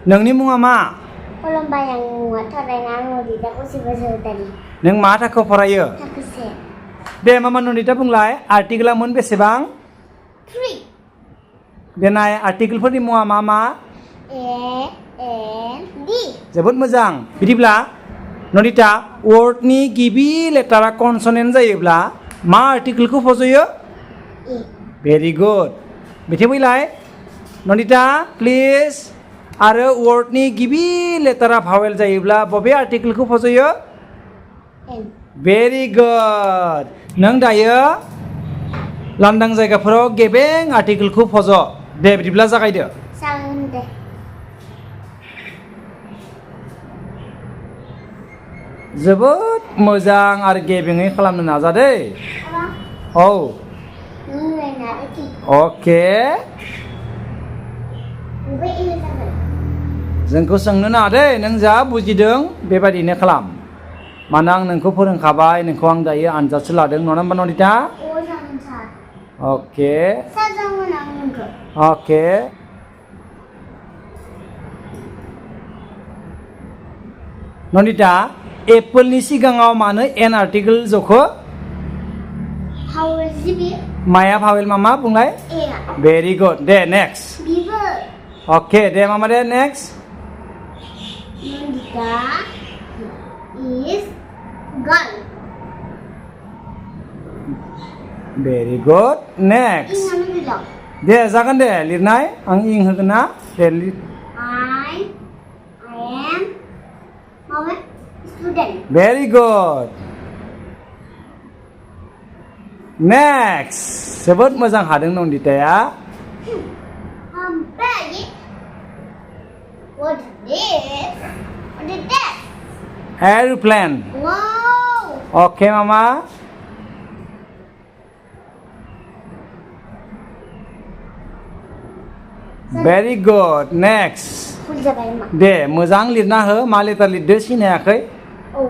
नोंनि मुङा मा? Kolomba yang muat thorainan Nodita kursi bosoh tadi. नों मा थाखोआव फरायो? Takut saya. दे मामा नन्दिता बुंलाय आर्टिकेला मोन बेसेबां? 3. देनाय आर्टिकेलफोरनि मुङा मा मा? A N D. जोबोद मोजां बिदिब्ला नन्दिता वर्डनि गिबि लेटारा कनसनेन्ट जायोब्ला मा आर्टिकेलखौ फज'यो? E. भेरि गुड बिथिं फैलाय नन्दिता प्लिज आरो वर्डनि गिबि लेटारा भावेल जायोब्ला बबे आर्टिकेलखौ फज'यो? N. भेरि गुड नों दायो लांदां जायगाफोराव गेबें आर्टिकेलखौ फज' दे बिदिब्ला जागायदो Sang deh. जोबोद मोजां आरो गेबेङै खालामनो नाजादे Apa? औ Nungguin lagi. अके Nungguin ini sampai. जोंखौ सोंनो नाङा दे नों जा बुजिदों बेबायदिनो खालाम मानो आं नोंखौ फोरोंखाबाय नोंखौ आं दायो आनजादसो लादों नङा होमबा नन्दिता Oh jangan saat. अके Saya jangan nunggu. अके नन्दिता एप्पलनि सिगाङाव मानो एन आर्टिकेल जखो How is it? माया भावेल मामा बुंलाय A. भेरि गुड दे नेक्स्ट Beaver. अके दे मामा दे next Nandita is girl. Very good next Ini mana bilang? दे जागोन दे लिरनाय आं इं होगोन ना दे I am Mama student. Very good next जोबोद मोजां हादों नन्दिताया Baby. What is this? What is that? Aeroplane Wow. Okay मामा very good next Kuliah Palembang. दे मोजां लिरना हो मा लेटार लिरदो सिनायाखै Oh.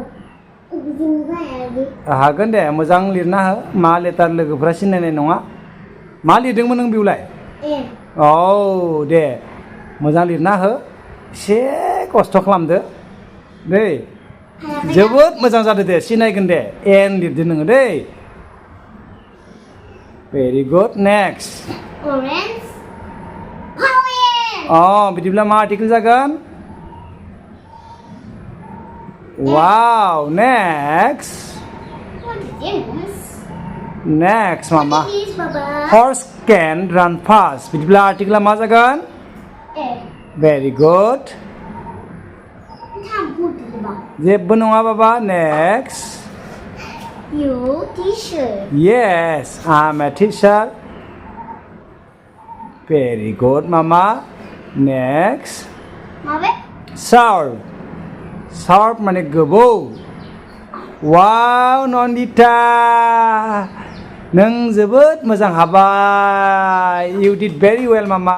Begini lagi. हागोन दे मोजां लिरना हो मा लेटार लोगोफोरा सिनायनाय नङा मा लिरदोंमोन नों बेवलाय N. औ दे मोजां लिरना हो एसे खस्थ' खालामदो दै जोबोद मोजां जादो दे सिनायगोन दे एन लिरदो नोङो दै very good next Orange. Power. बिदिब्ला मा आर्टिकेल जागोन wow next What is this? Next मामा What is this, Baba? Horse can run fast बिदिब्ला आर्टिकेला मा जागोन A. Very good Kamu putih, Bang. जेबो नङा बाबा next You teacher. Yes, I'm a teacher. Very good, Mama. Next. Mama. Sharp. Sharp माने गोबौ. Wow, Nondita. नों जोबोद मोजां हाबाय. You did very well, Mama.